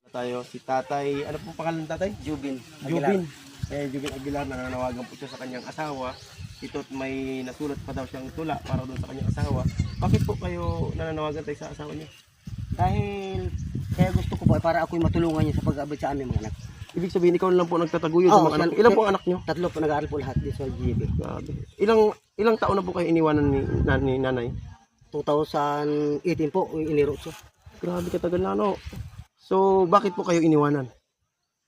tayo si Tatay, ano po pangalan ng tatay? Jubin. Jubin. Jubin Aguilar, nananawagan po siya sa kanyang asawa. Ito't may nasulat pa daw siyang tula para doon sa kanyang asawa. Bakit po kayo nananawagan tayo sa asawa niya? Dahil kaya gusto ko po ay para ako'y matulungan niya sa pag-abot sa aming mga anak. Ibig sabihin, ikaw lang po nagtataguyod sa Oo, mga anak. Ilan po ang anak niyo? Tatlo po nag-aaral po lahat dito sa GB. Grabe. Ilang taon na po kayo iniwanan ni nanay? 2018 po, inirotso. Grabe katagal na, no? So, bakit po kayo iniwanan?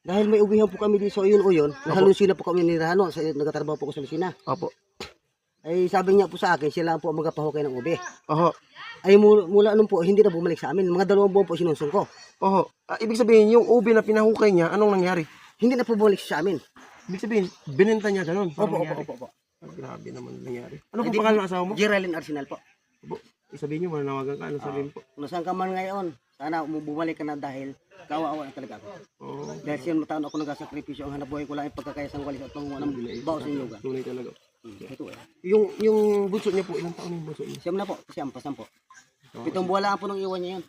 Dahil may ubihan po kami dito sa uyon-uyon, nasa Lucina po kami nirahano, nagtatrabaho po ko sa Lucina. Opo. Ay sabi niya po sa akin, sila po ang magpapahukay ng ubi. Oho. Ay mula nung po, hindi na bumalik sa amin. Mga 2 buwan po sinunsong ko. Oho. Ibig sabihin, yung ubi na pinahukay niya, anong nangyari? Hindi na po bumalik sa amin. Ibig sabihin, binenta niya ganun. Opo. Grabe naman nangyari. Ano po pangalan ng asawa mo? Geraldine Arsenal po. Opo. Sabihin niyo, mananawagan ka. Ano sabihin po? Kung nasaan ka man ngayon, sana bumalik ka na dahil kawawa na talaga ako. Oo. Dahil siya taon ako nagsasakripisyo, ang hanap buhay ko lang ay pagkakayasang walis at panguha ng baos sa inyo. Tunay talaga. Ito eh. Yung bunso niya po, ilang taon yung bunso niya? Siyam na po, siyam po. 7 buwan lang po nung iwan niya yun.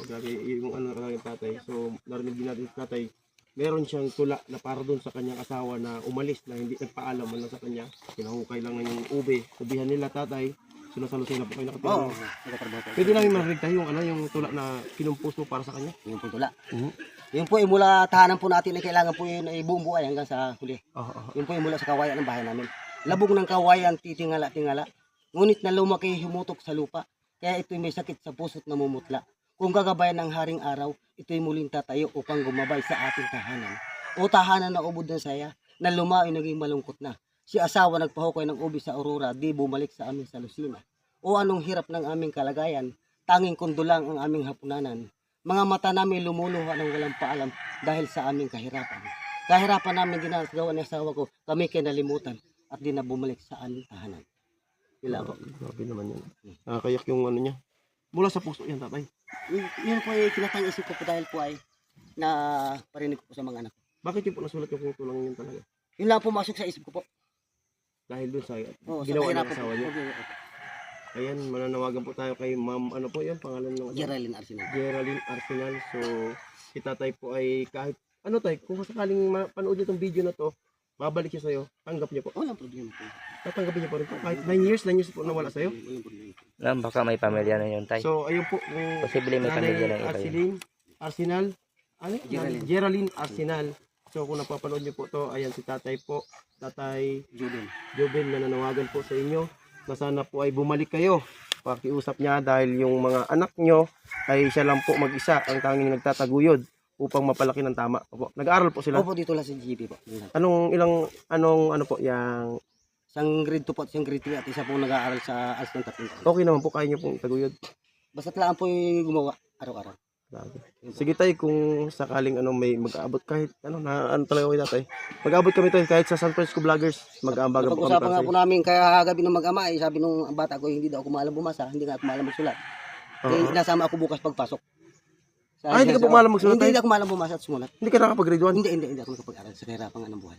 Grabe, yung ano ng tatay. So, narinig din natin sa tatay, meron siyang tula na para doon sa kanyang asawa na umalis na hindi nagpaalam man lang sa kanya. Pinahukay lang na yung ubihan nila tatay. Sinasalo-salo na po kayo nakatira. Oo, nagtatrabaho po. Pwede namin marinig tayo yung tula na kinumpos mo para sa kanya. Yung po tula. Yun po ay mula tahanan po natin ay kailangan po yun ay buong buhay hanggang sa huli. Yun po ay mula sa kawayan ng bahay namin. Labog ng kawayan, titingala-tingala. Ngunit na lumaki humutok sa lupa. Kaya ito'y may sakit sa puso't namumutla. Kung gagabayan ng haring araw, ito'y muling tatayo upang gumabay sa ating tahanan. O tahanan na ubod ng saya, na lumayo naging malungkot na. Si asawa nagpahukay ng ubi sa Aurora, di bumalik sa amin sa Lucina. O anong hirap ng aming kalagayan, tanging kundo lang ang aming hapunanan. Mga mata namin lumuluha ng walang paalam dahil sa aming kahirapan. Kahirapan namin ginagawa ng asawa ko, kami kinalimutan at di na bumalik sa aming tahanan. Wala po. Grabe naman yan. Nakakayak yung ano niya. Mula sa puso yan, tatay. Yun po ay kinatang isip ko po dahil po ay na parinig ko po sa mga anak ko. Bakit yung po nasulat yung puso lang yun talaga? Yun lang po masok sa isip ko po. Dahil doon sa Oo, ginawa ng kahirapan asawa po. niya. Ayan, mananawagan po tayo kay ma'am, ano po yan, pangalan ng Geraldine Arsenal. Geraldine Arsenal. So, si tatay po ay kahit, ano tay, kung sakaling mapanood niyo itong video na to, babalik siya sa'yo, tanggap niya po. Walang problema po. Tatanggapin niya po rin po. Kahit 9 years po nawala sa'yo. Walang problema po. Baka may pamilya na yun, tay. So, ayun po. Posible may pamilya na iba yun. Arsenal. Ano? Geraldine Arsenal. So, kung napapanood niyo po to, ayan si tatay po. Tatay Jubin na nanawagan po sa inyo na sana po ay bumalik kayo. Pakiusap niya dahil yung mga anak nyo ay siya lang po mag-isa ang tanging nagtataguyod upang mapalaki ng tama. Opo. Nag-aaral po sila. Opo, dito lang sa GB po. Anong po yang Isang grade 2 po at isang grade 3 at isa po nag-aaral sa ALS ng tatlong taon. okay naman po kaya niyo pong itaguyod. Basta lang po yung gumawa araw-araw. Grabe. Sige tay, kung sakaling may mag-aabot kahit talaga kayo tatay. Mag-aabot kami tayo kahit sa San Francisco Vloggers. Mag-aambagan po kami. Pag-usapan nga po namin kaya gabi ng mag-ama eh, sabi nung bata ko hindi daw ako maalam bumasa, hindi nga ako maalam magsulat. Kaya nasama ako bukas pagpasok. Hindi ka po maalam magsulat? Hindi ako maalam bumasa at sumulat. Hindi ka nakapag-grade 1? Hindi ako nakapag-aral sa kahirapan nga ng buhay.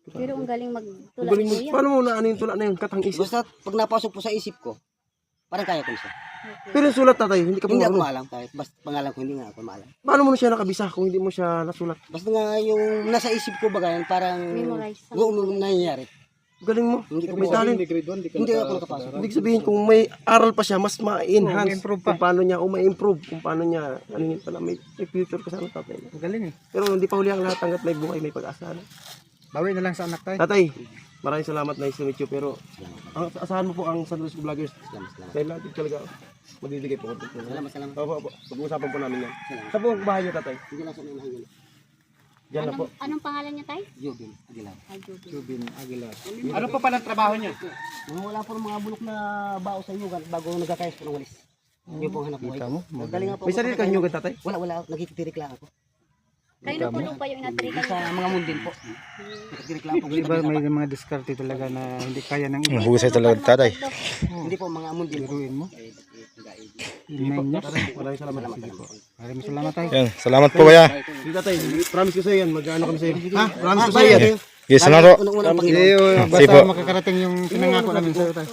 Pero ang galing magtula Galing niyo yan. paano mo na yung tula na yun? Katang isip. Basta pag napasok po sa isip ko, parang kaya ko na siya. Okay. Pero yung sulat tatay, hindi ka po Hindi ako marunong. maalam kahit basta pangalan ko hindi nga ako maalam. Paano mo na siya nakabisa kung hindi mo siya nasulat? Basta nga yung nasa isip ko baga parang Memorize. nangyayari. Galing mo. Hindi ko May talent. Hindi ako nakapasok. Ibig sabihin kung may aral pa siya, mas ma-enhance kung paano niya, o ma-improve kung paano niya, ano yun pala, may future ka sa tatay. Galing eh. Pero hindi pa huli ang lahat hanggat may buhay, may pag-asa. Bawi na lang sa anak tayo. Tatay, maraming salamat na i-meet you, pero asahan mo po ang San Francisco Vloggers. Salamat. Dahil lahat talaga, magbibigay po. Salamat. Opo. Pag-uusapan po namin yan. Salamat. Sa buong bahay niyo, tatay. Hindi lang sa unahan yun. Diyan na po. Anong pangalan niya, tay? Jubin, Aguilar. Ay, Jubin. Rubin Aguilar. Ano pa pala trabaho niya? Wala po ng mga bulok na bao sa inyo bago nagkakayos po ng walis. Yun po ang hanap buhay. Magaling nga po. May sarili kang nyugan, tatay? Wala. Nakikitirik lang ako. Kayo na po lupa yung inatrikan Sa niya. mga mundin po. Nakikitirik lang po. Iba may mga diskarte talaga na hindi kaya ng iba. Husay talaga, tatay. Hindi po mga mundin po. Biruin mo. 9 years. Maraming salamat. Maraming salamat tayo. Yan, salamat po kaya. Sige tatay, promise ko sa'yo yan, mag-ano kami sa'yo. Ha? Promise ko sa'yo yan. Yes, salamat po. Unang-unang Panginoon. Basta makakarating yung pinangako namin sa iyo tayo.